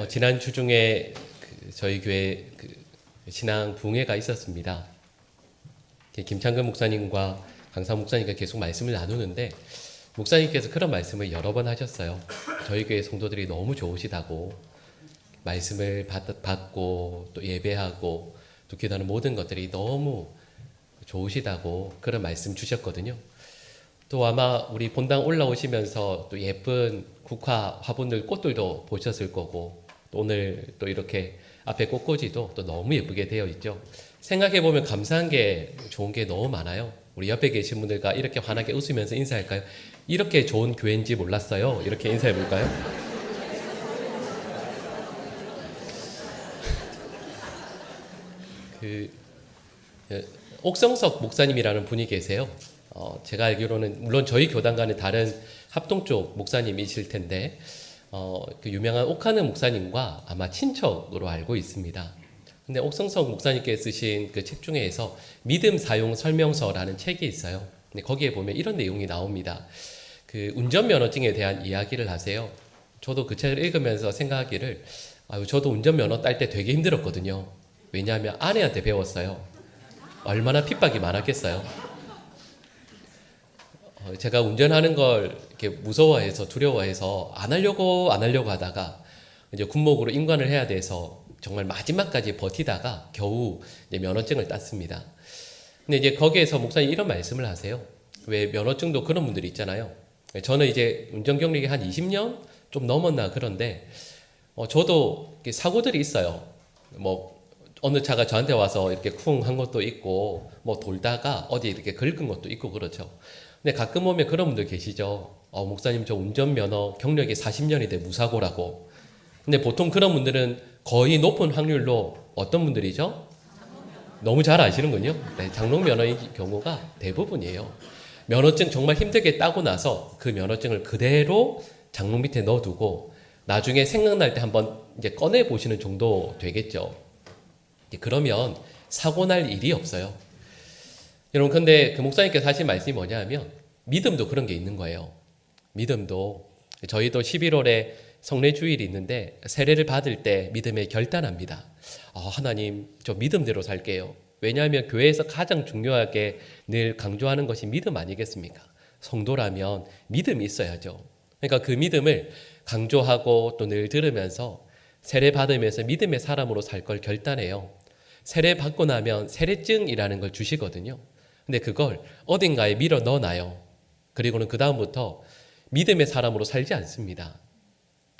지난주 중에 저희 교회 신앙 부흥회가 있었습니다. 김창근 목사님과 강사 목사님과 계속 말씀을 나누는데 목사님께서 그런 말씀을 여러 번 하셨어요. 저희 교회 성도들이 너무 좋으시다고, 말씀을 받고 또 예배하고 또 기도하는 모든 것들이 너무 좋으시다고 그런 말씀 주셨거든요. 또 아마 우리 본당 올라오시면서 또 예쁜 국화 화분들, 꽃들도 보셨을 거고, 또 오늘 또 이렇게 앞에 꽃꽂이도 또 너무 예쁘게 되어 있죠. 생각해보면 감사한 게, 좋은 게 너무 많아요. 우리 옆에 계신 분들과 이렇게 환하게 웃으면서 인사할까요? 이렇게 좋은 교회인지 몰랐어요. 이렇게 인사해볼까요? 옥성석 목사님이라는 분이 계세요. 제가 알기로는 물론 저희 교단과는 다른 합동 쪽 목사님이실 텐데 그 유명한 옥하는 목사님과 아마 친척으로 알고 있습니다. 근데 옥성석 목사님께 쓰신 그 책 중에서 믿음 사용 설명서라는 책이 있어요. 근데 거기에 보면 이런 내용이 나옵니다. 그 운전면허증에 대한 이야기를 하세요. 저도 그 책을 읽으면서 생각하기를, 저도 운전면허 딸 때 되게 힘들었거든요. 왜냐하면 아내한테 배웠어요. 얼마나 핍박이 많았겠어요. 제가 운전하는 걸 이렇게 무서워해서 두려워해서 안 하려고 하다가 이제 군목으로 임관을 해야 돼서 정말 마지막까지 버티다가 겨우 이제 면허증을 땄습니다. 근데 이제 거기에서 목사님 이런 말씀을 하세요. 왜 면허증도 그런 분들이 있잖아요. 저는 이제 운전 경력이 한 20년 좀 넘었나 그런데 저도 사고들이 있어요. 뭐 어느 차가 저한테 와서 이렇게 쿵 한 것도 있고, 뭐 돌다가 어디 이렇게 긁은 것도 있고 그렇죠. 근데 가끔 보면 그런 분들 계시죠. 목사님 저 운전면허 경력이 40년인데 무사고라고. 근데 보통 그런 분들은 거의 높은 확률로 어떤 분들이죠? 너무 잘 아시는군요. 네, 장롱면허의 경우가 대부분이에요. 면허증 정말 힘들게 따고 나서 그 면허증을 그대로 장롱 밑에 넣어두고 나중에 생각날 때 한번 이제 꺼내 보시는 정도 되겠죠. 그러면 사고 날 일이 없어요. 여러분, 근데 그 목사님께서 하신 말씀이 뭐냐 하면 믿음도 그런 게 있는 거예요. 믿음도, 저희도 11월에 성례주일이 있는데 세례를 받을 때 믿음에 결단합니다. 하나님, 저 믿음대로 살게요. 왜냐하면 교회에서 가장 중요하게 늘 강조하는 것이 믿음 아니겠습니까? 성도라면 믿음이 있어야죠. 그러니까 그 믿음을 강조하고 또 늘 들으면서 세례 받으면서 믿음의 사람으로 살 걸 결단해요. 세례 받고 나면 세례증이라는 걸 주시거든요. 근데 그걸 어딘가에 밀어 넣어놔요. 그리고는 그 다음부터 믿음의 사람으로 살지 않습니다.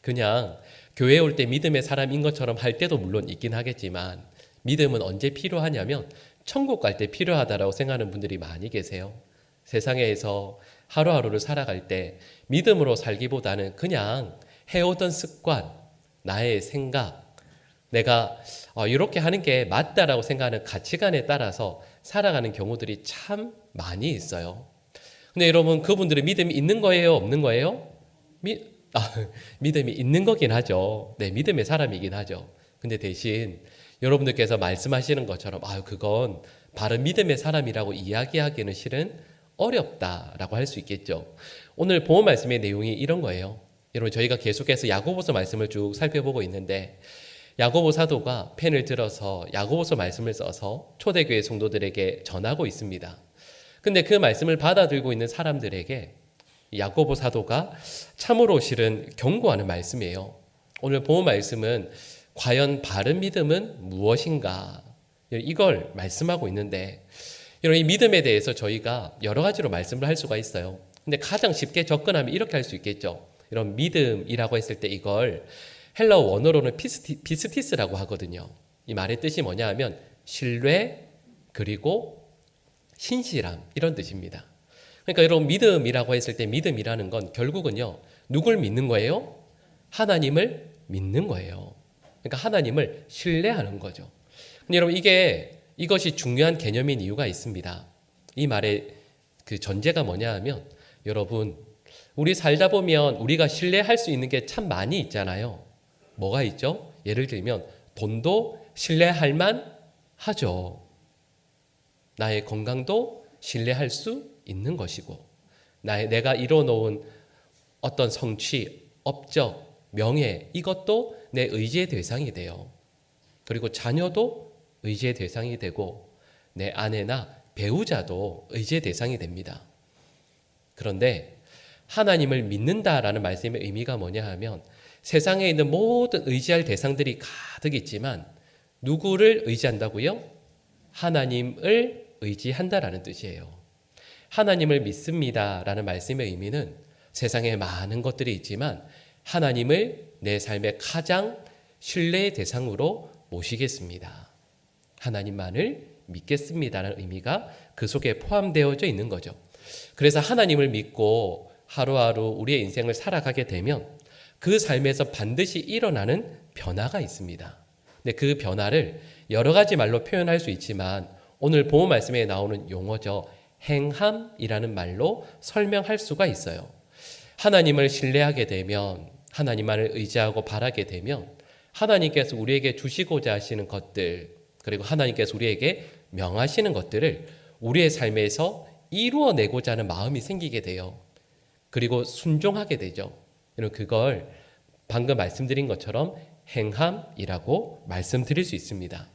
그냥 교회에 올 때 믿음의 사람인 것처럼 할 때도 물론 있긴 하겠지만, 믿음은 언제 필요하냐면 천국 갈 때 필요하다라고 생각하는 분들이 많이 계세요. 세상에서 하루하루를 살아갈 때 믿음으로 살기보다는 그냥 해오던 습관, 나의 생각, 내가 이렇게 하는 게 맞다라고 생각하는 가치관에 따라서 살아가는 경우들이 참 많이 있어요. 근데 여러분, 그분들은 믿음이 있는 거예요? 없는 거예요? 믿음이 있는 거긴 하죠. 네, 믿음의 사람이긴 하죠. 근데 대신 여러분들께서 말씀하시는 것처럼 그건 바른 믿음의 사람이라고 이야기하기는 실은 어렵다라고 할 수 있겠죠. 오늘 본문 말씀의 내용이 이런 거예요. 여러분, 저희가 계속해서 야고보서 말씀을 쭉 살펴보고 있는데 야고보 사도가 펜을 들어서 야고보서 말씀을 써서 초대교회 성도들에게 전하고 있습니다. 근데 그 말씀을 받아들고 있는 사람들에게 야고보 사도가 참으로 실은 경고하는 말씀이에요. 오늘 본문 말씀은 과연 바른 믿음은 무엇인가, 이걸 말씀하고 있는데, 이 믿음에 대해서 저희가 여러 가지로 말씀을 할 수가 있어요. 근데 가장 쉽게 접근하면 이렇게 할 수 있겠죠. 이런 믿음이라고 했을 때 이걸 헬라어 원어로는 피스티스라고 하거든요. 이 말의 뜻이 뭐냐 하면 신뢰 그리고 신실함, 이런 뜻입니다. 그러니까 여러분, 믿음이라고 했을 때 믿음이라는 건 결국은요, 누굴 믿는 거예요? 하나님을 믿는 거예요. 그러니까 하나님을 신뢰하는 거죠. 근데 여러분, 이것이 중요한 개념인 이유가 있습니다. 이 말의 그 전제가 뭐냐 하면, 여러분, 우리 살다 보면 우리가 신뢰할 수 있는 게 참 많이 있잖아요. 뭐가 있죠? 예를 들면 돈도 신뢰할 만 하죠. 나의 건강도 신뢰할 수 있는 것이고, 내가 이뤄놓은 어떤 성취, 업적, 명예, 이것도 내 의지의 대상이 돼요. 그리고 자녀도 의지의 대상이 되고 내 아내나 배우자도 의지의 대상이 됩니다. 그런데 하나님을 믿는다라는 말씀의 의미가 뭐냐 하면 세상에 있는 모든 의지할 대상들이 가득 있지만 누구를 의지한다고요? 하나님을 의지한다라는 뜻이에요. 하나님을 믿습니다라는 말씀의 의미는 세상에 많은 것들이 있지만 하나님을 내 삶의 가장 신뢰의 대상으로 모시겠습니다. 하나님만을 믿겠습니다라는 의미가 그 속에 포함되어져 있는 거죠. 그래서 하나님을 믿고 하루하루 우리의 인생을 살아가게 되면 그 삶에서 반드시 일어나는 변화가 있습니다. 근데 그 변화를 여러 가지 말로 표현할 수 있지만 오늘 본문 말씀에 나오는 용어죠. 행함이라는 말로 설명할 수가 있어요. 하나님을 신뢰하게 되면 하나님만을 의지하고 바라게 되면 하나님께서 우리에게 주시고자 하시는 것들 그리고 하나님께서 우리에게 명하시는 것들을 우리의 삶에서 이루어내고자 하는 마음이 생기게 돼요. 그리고 순종하게 되죠. 그걸 방금 말씀드린 것처럼 행함이라고 말씀드릴 수 있습니다.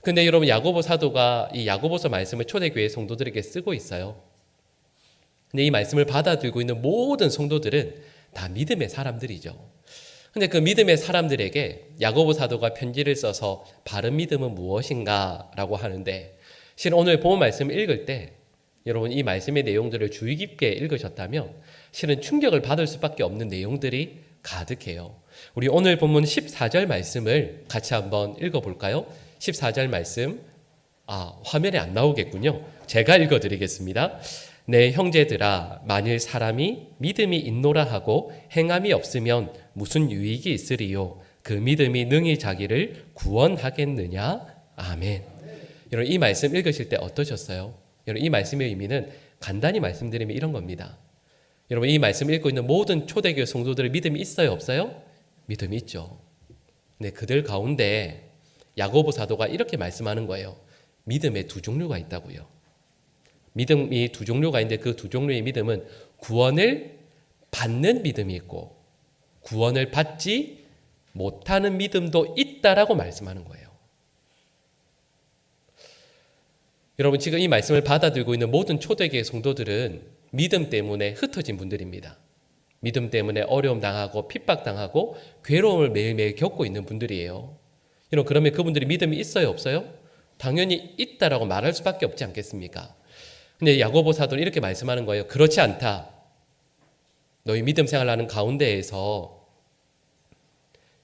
근데 여러분 야고보 사도가 이 야고보서 말씀을 초대교회 성도들에게 쓰고 있어요. 근데 이 말씀을 받아들이고 있는 모든 성도들은 다 믿음의 사람들이죠. 근데 그 믿음의 사람들에게 야고보 사도가 편지를 써서 바른 믿음은 무엇인가 라고 하는데 실은 오늘 본문 말씀을 읽을 때 여러분 이 말씀의 내용들을 주의 깊게 읽으셨다면 실은 충격을 받을 수밖에 없는 내용들이 가득해요. 우리 오늘 본문 14절 말씀을 같이 한번 읽어볼까요? 14절 말씀 화면에 안 나오겠군요. 제가 읽어드리겠습니다. 내 형제들아 만일 사람이 믿음이 있노라 하고 행함이 없으면 무슨 유익이 있으리요? 그 믿음이 능히 자기를 구원하겠느냐? 아멘. 여러분 이 말씀 읽으실 때 어떠셨어요? 여러분 이 말씀의 의미는 간단히 말씀드리면 이런 겁니다. 여러분 이 말씀 읽고 있는 모든 초대교회 성도들의 믿음이 있어요? 없어요? 믿음이 있죠. 근데 그들 가운데 야고보 사도가 이렇게 말씀하는 거예요. 믿음의 두 종류가 있다고요. 믿음이 두 종류가 있는데 그 두 종류의 믿음은 구원을 받는 믿음이 있고 구원을 받지 못하는 믿음도 있다라고 말씀하는 거예요. 여러분 지금 이 말씀을 받아들이고 있는 모든 초대교회 성도들은 믿음 때문에 흩어진 분들입니다. 믿음 때문에 어려움 당하고 핍박 당하고 괴로움을 매일매일 겪고 있는 분들이에요. 여러분 그러면 그분들이 믿음이 있어요, 없어요? 당연히 있다라고 말할 수밖에 없지 않겠습니까? 근데 야고보 사도는 이렇게 말씀하는 거예요. 그렇지 않다. 너희 믿음 생활하는 가운데에서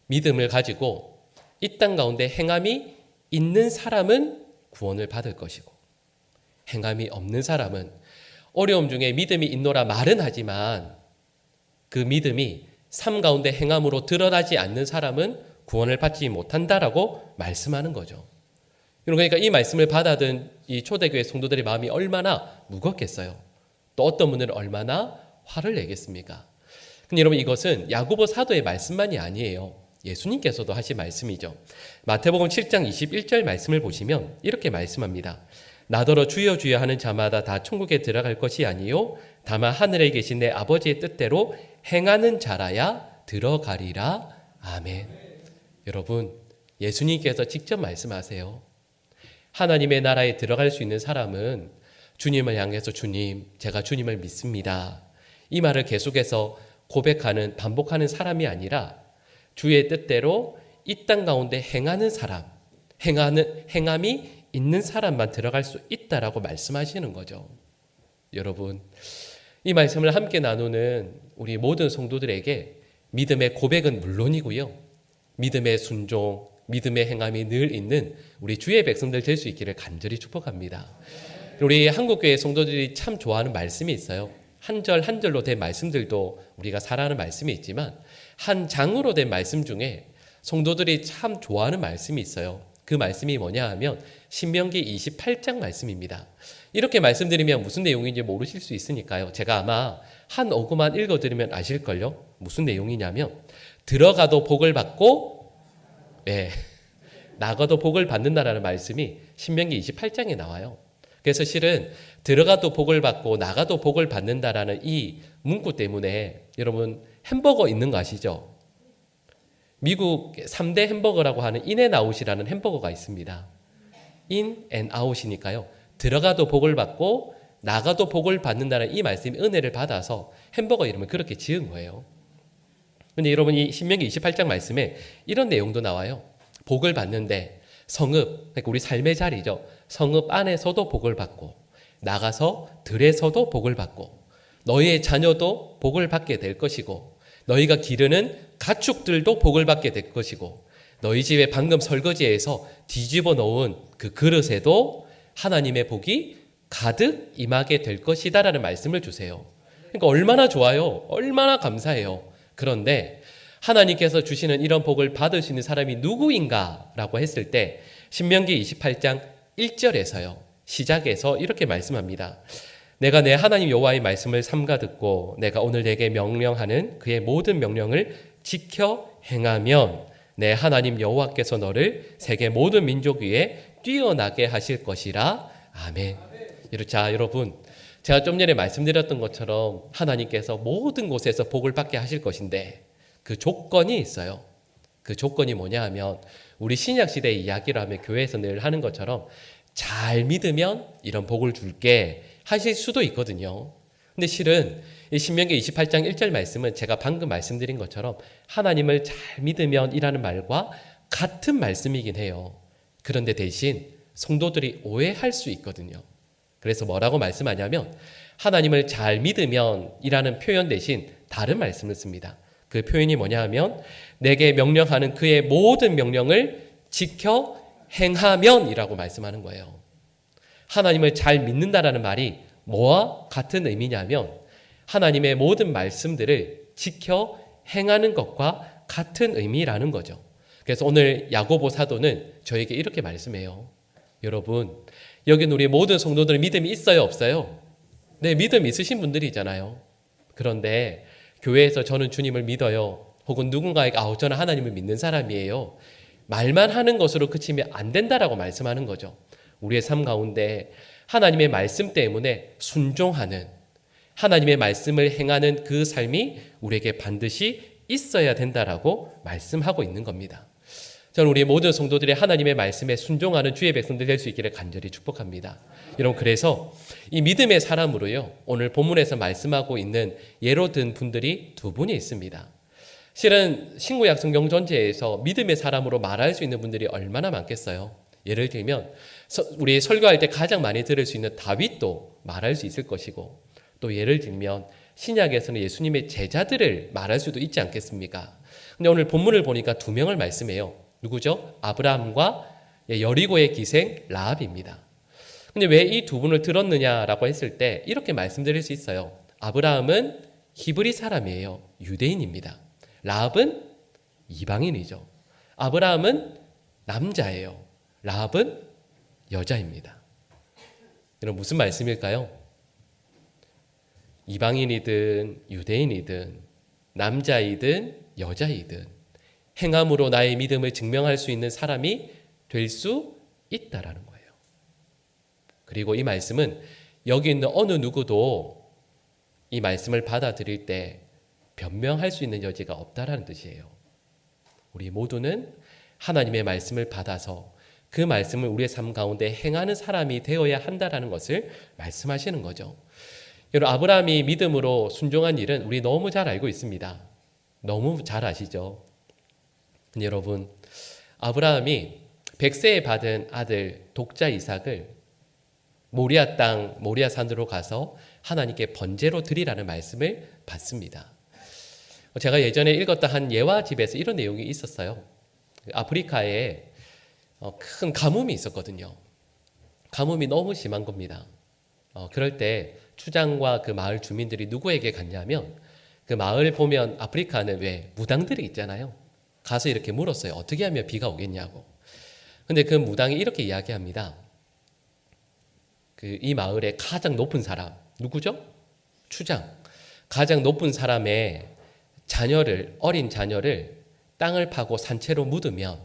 믿음을 가지고 이 땅 가운데 행함이 있는 사람은 구원을 받을 것이고 행함이 없는 사람은 어려움 중에 믿음이 있노라 말은 하지만 그 믿음이 삶 가운데 행함으로 드러나지 않는 사람은 구원을 받지 못한다라고 말씀하는 거죠. 그러니까 이 말씀을 받아든 이 초대교회 성도들의 마음이 얼마나 무겁겠어요. 또 어떤 분들은 얼마나 화를 내겠습니까? 근데 여러분 이것은 야고보 사도의 말씀만이 아니에요. 예수님께서도 하신 말씀이죠. 마태복음 7장 21절 말씀을 보시면 이렇게 말씀합니다. 나더러 주여 주여 하는 자마다 다 천국에 들어갈 것이 아니요 다만 하늘에 계신 내 아버지의 뜻대로 행하는 자라야 들어가리라. 아멘. 여러분 예수님께서 직접 말씀하세요. 하나님의 나라에 들어갈 수 있는 사람은 주님을 향해서 주님, 제가 주님을 믿습니다. 이 말을 계속해서 고백하는, 반복하는 사람이 아니라 주의 뜻대로 이 땅 가운데 행하는 사람, 행함이 있는 사람만 들어갈 수 있다라고 말씀하시는 거죠. 여러분, 이 말씀을 함께 나누는 우리 모든 성도들에게 믿음의 고백은 물론이고요. 믿음의 순종, 믿음의 행함이 늘 있는 우리 주의 백성들 될 수 있기를 간절히 축복합니다. 우리 한국교회 성도들이 참 좋아하는 말씀이 있어요. 한 절 한 절로 된 말씀들도 우리가 사랑하는 말씀이 있지만 한 장으로 된 말씀 중에 성도들이 참 좋아하는 말씀이 있어요. 그 말씀이 뭐냐 하면 신명기 28장 말씀입니다. 이렇게 말씀드리면 무슨 내용인지 모르실 수 있으니까요. 제가 아마 한 어구만 읽어드리면 아실걸요. 무슨 내용이냐면 들어가도 복을 받고 나가도 복을 받는다라는 말씀이 신명기 28장에 나와요. 그래서 실은 들어가도 복을 받고 나가도 복을 받는다라는 이 문구 때문에 여러분 햄버거 있는 거 아시죠? 미국 3대 햄버거라고 하는 인앤아웃이라는 햄버거가 있습니다. 인 앤 아웃이니까요. 들어가도 복을 받고 나가도 복을 받는다는 이 말씀이 은혜를 받아서 햄버거 이름을 그렇게 지은 거예요. 근데 여러분 이 신명기 28장 말씀에 이런 내용도 나와요. 복을 받는데 성읍, 그러니까 우리 삶의 자리죠. 성읍 안에서도 복을 받고 나가서 들에서도 복을 받고 너희의 자녀도 복을 받게 될 것이고 너희가 기르는 가축들도 복을 받게 될 것이고 너희 집에 방금 설거지해서 뒤집어 놓은 그 그릇에도 하나님의 복이 가득 임하게 될 것이다 라는 말씀을 주세요. 그러니까 얼마나 좋아요. 얼마나 감사해요. 그런데 하나님께서 주시는 이런 복을 받을 수 있는 사람이 누구인가 라고 했을 때 신명기 28장 1절에서요. 시작에서 이렇게 말씀합니다. 내가 내 하나님 여호와의 말씀을 삼가 듣고 내가 오늘 내게 명령하는 그의 모든 명령을 지켜 행하면 내 하나님 여호와께서 너를 세계 모든 민족 위에 뛰어나게 하실 것이라. 아멘. 자, 여러분, 제가 좀 전에 말씀드렸던 것처럼 하나님께서 모든 곳에서 복을 받게 하실 것인데 그 조건이 있어요. 그 조건이 뭐냐 하면 우리 신약시대의 이야기를 하면 교회에서 늘 하는 것처럼 잘 믿으면 이런 복을 줄게 하실 수도 있거든요. 근데 실은 이 신명기 28장 1절 말씀은 제가 방금 말씀드린 것처럼 하나님을 잘 믿으면 이라는 말과 같은 말씀이긴 해요. 그런데 대신 성도들이 오해할 수 있거든요. 그래서 뭐라고 말씀하냐면 하나님을 잘 믿으면 이라는 표현 대신 다른 말씀을 씁니다. 그 표현이 뭐냐 하면 내게 명령하는 그의 모든 명령을 지켜 행하면 이라고 말씀하는 거예요. 하나님을 잘 믿는다라는 말이 뭐와 같은 의미냐면 하나님의 모든 말씀들을 지켜 행하는 것과 같은 의미라는 거죠. 그래서 오늘 야고보 사도는 저에게 이렇게 말씀해요. 여러분, 여기 우리 모든 성도들은 믿음이 있어요, 없어요? 네, 믿음 있으신 분들이잖아요. 그런데 교회에서 저는 주님을 믿어요. 혹은 누군가에게 저는 하나님을 믿는 사람이에요. 말만 하는 것으로 그치면 안 된다라고 말씀하는 거죠. 우리의 삶 가운데 하나님의 말씀 때문에 순종하는 하나님의 말씀을 행하는 그 삶이 우리에게 반드시 있어야 된다라고 말씀하고 있는 겁니다. 저는 우리 모든 성도들이 하나님의 말씀에 순종하는 주의 백성들 될 수 있기를 간절히 축복합니다. 여러분, 그래서 이 믿음의 사람으로요, 오늘 본문에서 말씀하고 있는 예로 든 분들이 두 분이 있습니다. 실은 신구약 성경 전체에서 믿음의 사람으로 말할 수 있는 분들이 얼마나 많겠어요. 예를 들면 우리 설교할 때 가장 많이 들을 수 있는 다윗도 말할 수 있을 것이고, 또 예를 들면 신약에서는 예수님의 제자들을 말할 수도 있지 않겠습니까? 근데 오늘 본문을 보니까 두 명을 말씀해요. 누구죠? 아브라함과 여리고의 기생 라합입니다. 근데 왜 이 두 분을 들었느냐라고 했을 때 이렇게 말씀드릴 수 있어요. 아브라함은 히브리 사람이에요. 유대인입니다. 라합은 이방인이죠. 아브라함은 남자예요. 라합은 여자입니다. 이런 무슨 말씀일까요? 이방인이든 유대인이든 남자이든 여자이든 행함으로 나의 믿음을 증명할 수 있는 사람이 될 수 있다라는 거예요. 그리고 이 말씀은 여기 있는 어느 누구도 이 말씀을 받아들일 때 변명할 수 있는 여지가 없다라는 뜻이에요. 우리 모두는 하나님의 말씀을 받아서 그 말씀을 우리의 삶 가운데 행하는 사람이 되어야 한다라는 것을 말씀하시는 거죠. 여러분, 아브라함이 믿음으로 순종한 일은 우리 너무 잘 알고 있습니다. 너무 잘 아시죠? 근데 여러분, 아브라함이 100세에 받은 아들 독자 이삭을 모리아 땅 모리아 산으로 가서 하나님께 번제로 드리라는 말씀을 받습니다. 제가 예전에 읽었던 한 예화집에서 이런 내용이 있었어요. 아프리카에 큰 가뭄이 있었거든요. 가뭄이 너무 심한 겁니다. 그럴 때 추장과 그 마을 주민들이 누구에게 갔냐면 그 마을 보면 아프리카는 왜 무당들이 있잖아요. 가서 이렇게 물었어요. 어떻게 하면 비가 오겠냐고. 근데 그 무당이 이렇게 이야기합니다. 이 마을의 가장 높은 사람 누구죠? 추장. 가장 높은 사람의 어린 자녀를 땅을 파고 산채로 묻으면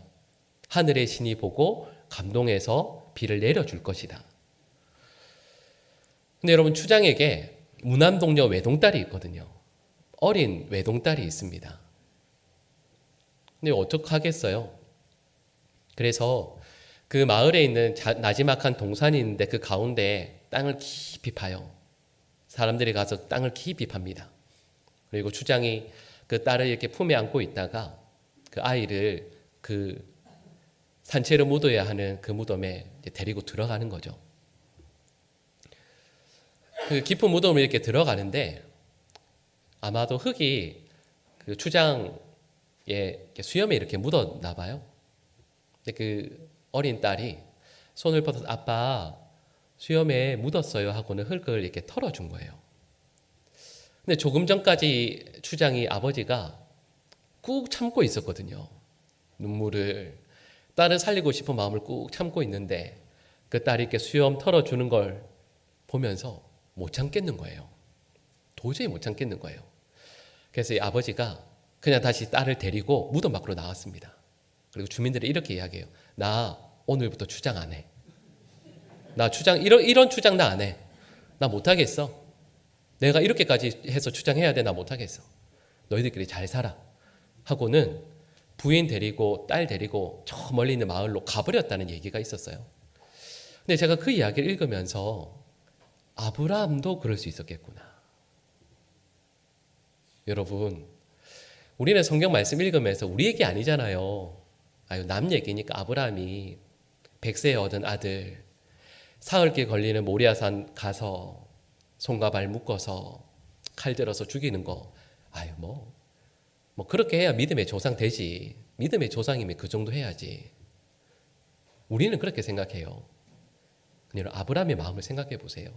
하늘의 신이 보고 감동해서 비를 내려줄 것이다. 근데 여러분, 추장에게 무남동녀 외동딸이 있거든요. 어린 외동딸이 있습니다. 근데 어떡하겠어요? 그래서 그 마을에 있는 나지막한 동산이 있는데 그 가운데 땅을 깊이 파요. 사람들이 가서 땅을 깊이 팝니다. 그리고 추장이 그 딸을 이렇게 품에 안고 있다가 그 아이를 그 산채로 묻어야 하는 그 무덤에 데리고 들어가는 거죠. 그 깊은 무덤을 이렇게 들어가는데 아마도 흙이 그 추장의 수염에 이렇게 묻었나 봐요. 근데 그 어린 딸이 손을 뻗어서 아빠 수염에 묻었어요 하고는 흙을 이렇게 털어준 거예요. 근데 조금 전까지 추장이 아버지가 꾹 참고 있었거든요. 눈물을 딸을 살리고 싶은 마음을 꾹 참고 있는데 그 딸이 이렇게 수염 털어주는 걸 보면서 못 참겠는 거예요. 도저히 못 참겠는 거예요. 그래서 이 아버지가 그냥 다시 딸을 데리고 무덤 밖으로 나왔습니다. 그리고 주민들이 이렇게 이야기해요. 나 오늘부터 추장 안 해. 나 추장 이런 추장 나 안 해. 나 못하겠어. 내가 이렇게까지 해서 추장해야 돼. 나 못하겠어. 너희들끼리 잘 살아. 하고는 부인 데리고 딸 데리고 저 멀리 있는 마을로 가버렸다는 얘기가 있었어요. 근데 제가 그 이야기를 읽으면서 아브라함도 그럴 수 있었겠구나. 여러분, 우리는 성경 말씀 읽으면서 우리 얘기 아니잖아요. 남 얘기니까 아브라함이 100세에 얻은 아들, 사흘길 걸리는 모리아산 가서 손과 발 묶어서 칼 들어서 죽이는 거, 뭐 그렇게 해야 믿음의 조상 되지. 믿음의 조상이면 그 정도 해야지. 우리는 그렇게 생각해요. 그냥 아브라함의 마음을 생각해 보세요.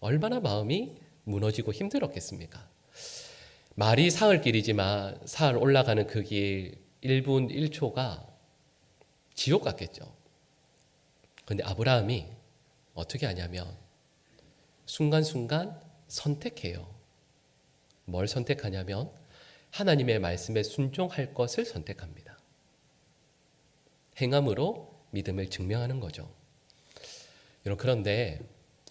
얼마나 마음이 무너지고 힘들었겠습니까? 말이 사흘길이지만 사흘 올라가는 그 길 1분 1초가 지옥 같겠죠. 그런데 아브라함이 어떻게 하냐면 순간순간 선택해요. 뭘 선택하냐면 하나님의 말씀에 순종할 것을 선택합니다. 행함으로 믿음을 증명하는 거죠. 여러분, 그런데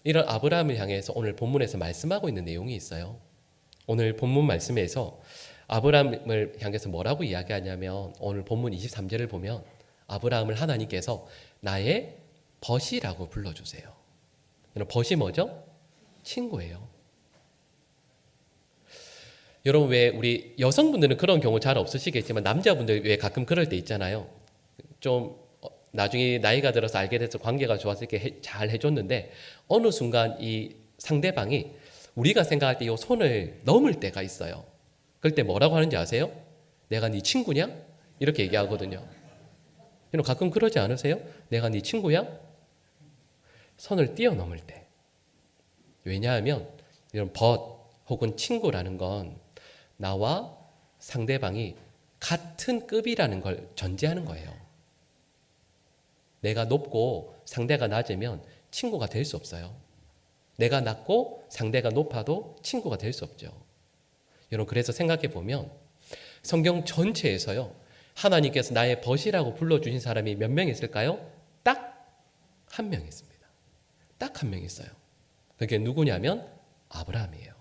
이런 아브라함을 향해서 오늘 본문에서 말씀하고 있는 내용이 있어요. 오늘 본문 말씀에서 아브라함을 향해서 뭐라고 이야기하냐면 오늘 본문 23절을 보면 아브라함을 하나님께서 나의 벗이라고 불러주세요. 벗이 뭐죠? 친구예요. 여러분, 왜 우리 여성분들은 그런 경우 잘 없으시겠지만 남자분들 왜 가끔 그럴 때 있잖아요. 좀 나중에 나이가 들어서 알게 돼서 관계가 좋아서 이렇게 잘 해줬는데 어느 순간 이 상대방이 우리가 생각할 때 이 손을 넘을 때가 있어요. 그럴 때 뭐라고 하는지 아세요? 내가 네 친구냐? 이렇게 얘기하거든요. 여러분, 가끔 그러지 않으세요? 내가 네 친구야? 선을 뛰어넘을 때. 왜냐하면 이런 벗 혹은 친구라는 건 나와 상대방이 같은 급이라는 걸 전제하는 거예요. 내가 높고 상대가 낮으면 친구가 될 수 없어요. 내가 낮고 상대가 높아도 친구가 될 수 없죠. 여러분, 그래서 생각해 보면 성경 전체에서요, 하나님께서 나의 벗이라고 불러주신 사람이 몇 명 있을까요? 딱 한 명 있습니다. 딱 한 명 있어요. 그게 누구냐면 아브라함이에요.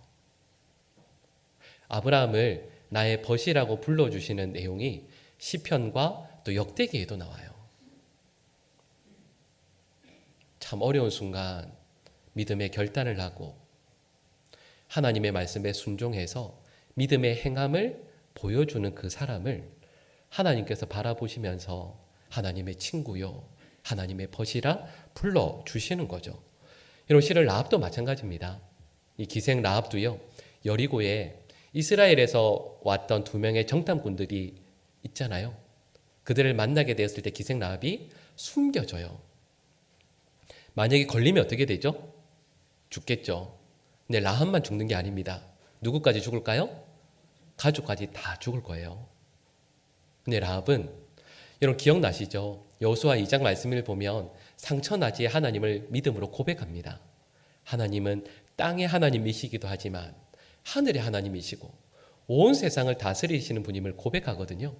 아브라함을 나의 벗이라고 불러주시는 내용이 시편과 또 역대기에도 나와요. 참 어려운 순간 믿음의 결단을 하고 하나님의 말씀에 순종해서 믿음의 행함을 보여주는 그 사람을 하나님께서 바라보시면서 하나님의 친구요, 하나님의 벗이라 불러주시는 거죠. 이런 실은 라합도 마찬가지입니다. 이 기생 라합도요, 여리고에 이스라엘에서 왔던 2명의 정탐꾼들이 있잖아요. 그들을 만나게 되었을 때 기생 라합이 숨겨져요. 만약에 걸리면 어떻게 되죠? 죽겠죠. 근데 라합만 죽는 게 아닙니다. 누구까지 죽을까요? 가족까지 다 죽을 거예요. 근데 라합은, 여러분 기억나시죠? 여호수아 2장 말씀을 보면 상처나지의 하나님을 믿음으로 고백합니다. 하나님은 땅의 하나님이시기도 하지만 하늘의 하나님이시고 온 세상을 다스리시는 분임을 고백하거든요.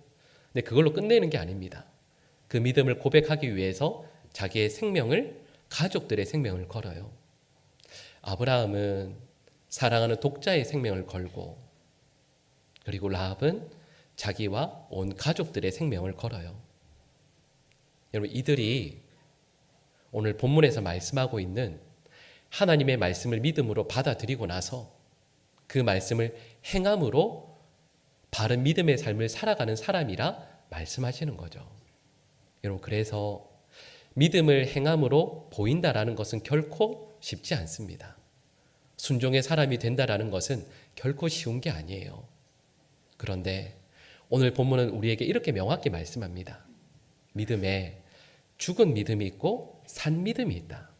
근데 그걸로 끝내는 게 아닙니다. 그 믿음을 고백하기 위해서 자기의 생명을, 가족들의 생명을 걸어요. 아브라함은 사랑하는 독자의 생명을 걸고, 그리고 라합은 자기와 온 가족들의 생명을 걸어요. 여러분, 이들이 오늘 본문에서 말씀하고 있는 하나님의 말씀을 믿음으로 받아들이고 나서 그 말씀을 행함으로 바른 믿음의 삶을 살아가는 사람이라 말씀하시는 거죠. 여러분, 그래서 믿음을 행함으로 보인다라는 것은 결코 쉽지 않습니다. 순종의 사람이 된다라는 것은 결코 쉬운 게 아니에요. 그런데 오늘 본문은 우리에게 이렇게 명확히 말씀합니다. 믿음에 죽은 믿음이 있고 산 믿음이 있다.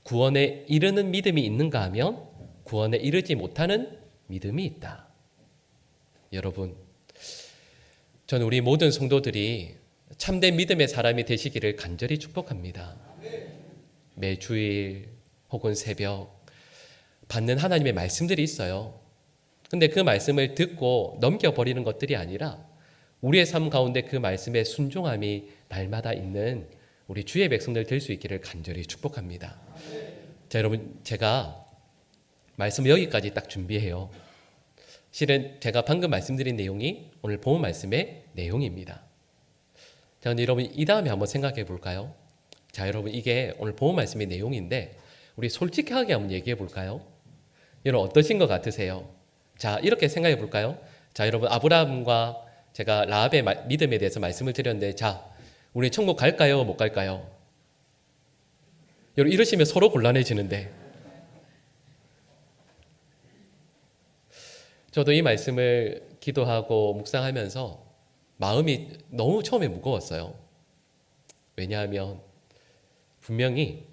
구원에 이르는 믿음이 있는가 하면 구원에 이르지 못하는 믿음이 있다. 여러분, 저는 우리 모든 성도들이 참된 믿음의 사람이 되시기를 간절히 축복합니다. 매주일 혹은 새벽 받는 하나님의 말씀들이 있어요. 근데 그 말씀을 듣고 넘겨버리는 것들이 아니라 우리의 삶 가운데 그 말씀에 순종함이 날마다 있는 우리 주의 백성들 될 수 있기를 간절히 축복합니다. 자, 여러분, 제가 말씀을 여기까지 딱 준비해요. 실은 제가 방금 말씀드린 내용이 오늘 본문 말씀의 내용입니다. 자, 근데 여러분, 이 다음에 한번 생각해 볼까요? 자, 여러분, 이게 오늘 본문 말씀의 내용인데 우리 솔직하게 한번 얘기해 볼까요? 여러분, 어떠신 것 같으세요? 자, 이렇게 생각해 볼까요? 자, 여러분, 아브라함과 제가 라합의 믿음에 대해서 말씀을 드렸는데, 자, 우리 천국 갈까요? 못 갈까요? 여러분, 이러시면 서로 곤란해지는데, 저도 이 말씀을 기도하고 묵상하면서 마음이 너무 처음에 무거웠어요. 왜냐하면 분명히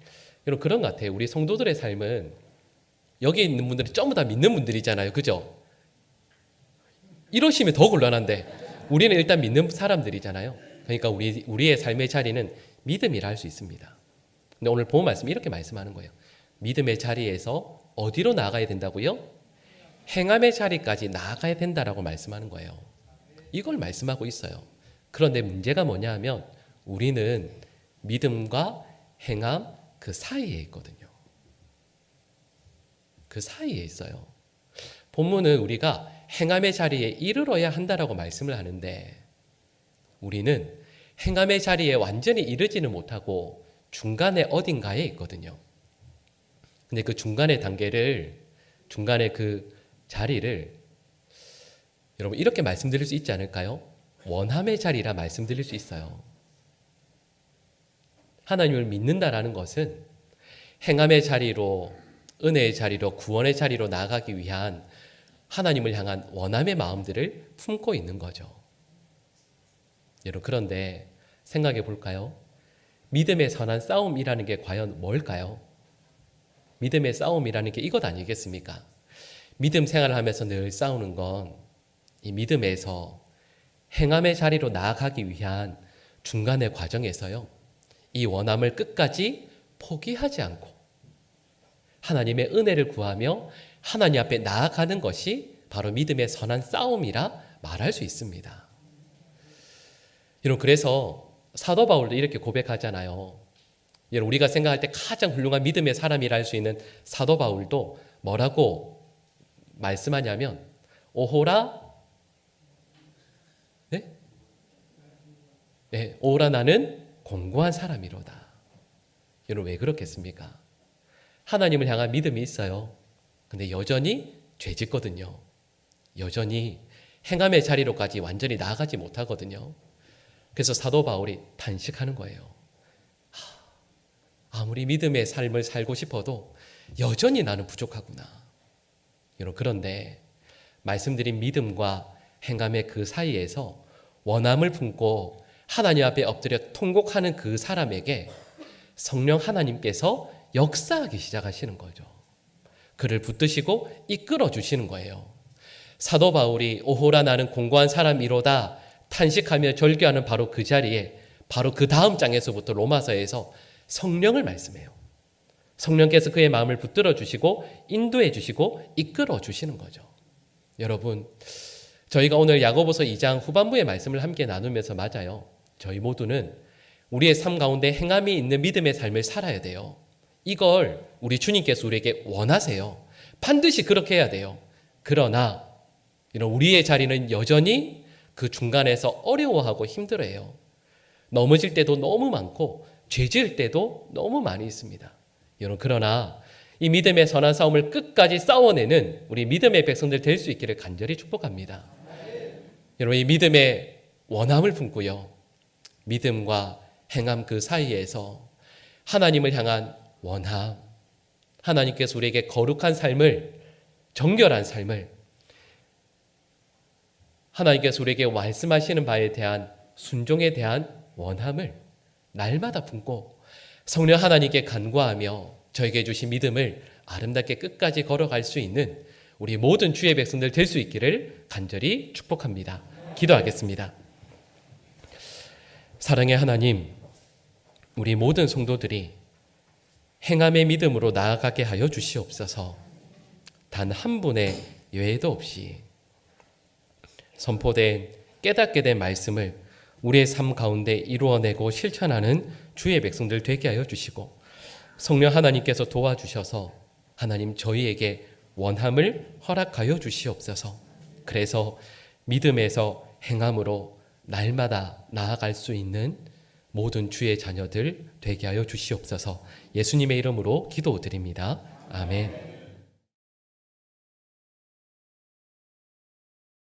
여러분, 그런 것 같아요. 우리 성도들의 삶은 여기 있는 분들이 전부 다 믿는 분들이잖아요. 그죠? 이러시면 더 곤란한데 우리는 일단 믿는 사람들이잖아요. 그러니까 우리의 삶의 자리는 믿음이라 할 수 있습니다. 근데 오늘 본 말씀이 이렇게 말씀하는 거예요. 믿음의 자리에서 어디로 나아가야 된다고요? 행함의 자리까지 나아가야 된다라고 말씀하는 거예요. 이걸 말씀하고 있어요. 그런데 문제가 뭐냐 하면 우리는 믿음과 행함 그 사이에 있거든요. 그 사이에 있어요. 본문은 우리가 행함의 자리에 이르러야 한다라고 말씀을 하는데 우리는 행함의 자리에 완전히 이르지는 못하고 중간에 어딘가에 있거든요. 근데 그 중간의 단계를, 중간의 그 자리를 여러분 이렇게 말씀드릴 수 있지 않을까요? 원함의 자리라 말씀드릴 수 있어요. 하나님을 믿는다라는 것은 행함의 자리로, 은혜의 자리로, 구원의 자리로 나아가기 위한 하나님을 향한 원함의 마음들을 품고 있는 거죠. 여러분, 그런데 생각해 볼까요? 믿음의 선한 싸움이라는 게 과연 뭘까요? 믿음의 싸움이라는 게 이것 아니겠습니까? 믿음 생활을 하면서 늘 싸우는 건 이 믿음에서 행함의 자리로 나아가기 위한 중간의 과정에서요, 이 원함을 끝까지 포기하지 않고 하나님의 은혜를 구하며 하나님 앞에 나아가는 것이 바로 믿음의 선한 싸움이라 말할 수 있습니다. 여러분, 그래서 사도 바울도 이렇게 고백하잖아요. 여러분, 우리가 생각할 때 가장 훌륭한 믿음의 사람이라 할 수 있는 사도 바울도 뭐라고 말씀하냐면 오호라, 네, 오호라 나는 공고한 사람이로다. 여러분, 왜 그렇겠습니까? 하나님을 향한 믿음이 있어요. 근데 여전히 죄짓거든요. 여전히 행함의 자리로까지 완전히 나아가지 못하거든요. 그래서 사도 바울이 탄식하는 거예요. 아무리 믿음의 삶을 살고 싶어도 여전히 나는 부족하구나. 여러분, 그런데 말씀드린 믿음과 행함의 그 사이에서 원함을 품고 하나님 앞에 엎드려 통곡하는 그 사람에게 성령 하나님께서 역사하기 시작하시는 거죠. 그를 붙드시고 이끌어 주시는 거예요. 사도 바울이 오호라 나는 공고한 사람이로다 탄식하며 절규하는 바로 그 자리에 바로 그 다음 장에서부터 로마서에서 성령을 말씀해요. 성령께서 그의 마음을 붙들어 주시고 인도해 주시고 이끌어 주시는 거죠. 여러분, 저희가 오늘 야고보서 2장 후반부의 말씀을 함께 나누면서 맞아요. 저희 모두는 우리의 삶 가운데 행함이 있는 믿음의 삶을 살아야 돼요. 이걸 우리 주님께서 우리에게 원하세요. 반드시 그렇게 해야 돼요. 그러나 우리의 자리는 여전히 그 중간에서 어려워하고 힘들어해요. 넘어질 때도 너무 많고 죄 지을 때도 너무 많이 있습니다. 여러분, 그러나 이 믿음의 선한 싸움을 끝까지 싸워내는 우리 믿음의 백성들 될 수 있기를 간절히 축복합니다. 여러분, 이 믿음의 원함을 품고요, 믿음과 행함 그 사이에서 하나님을 향한 원함, 하나님께서 우리에게 거룩한 삶을, 정결한 삶을, 하나님께서 우리에게 말씀하시는 바에 대한 순종에 대한 원함을 날마다 품고 성령 하나님께 간구하며 저에게 주신 믿음을 아름답게 끝까지 걸어갈 수 있는 우리 모든 주의 백성들 될 수 있기를 간절히 축복합니다. 기도하겠습니다. 사랑의 하나님, 우리 모든 성도들이 행함의 믿음으로 나아가게 하여 주시옵소서. 단 한 분의 예외도 없이 선포된 깨닫게 된 말씀을 우리의 삶 가운데 이루어내고 실천하는 주의 백성들 되게 하여 주시고, 성령 하나님께서 도와주셔서 하나님 저희에게 원함을 허락하여 주시옵소서. 그래서 믿음에서 행함으로 날마다 나아갈 수 있는 모든 주의 자녀들 되게 하여 주시옵소서. 예수님의 이름으로 기도드립니다. 아멘.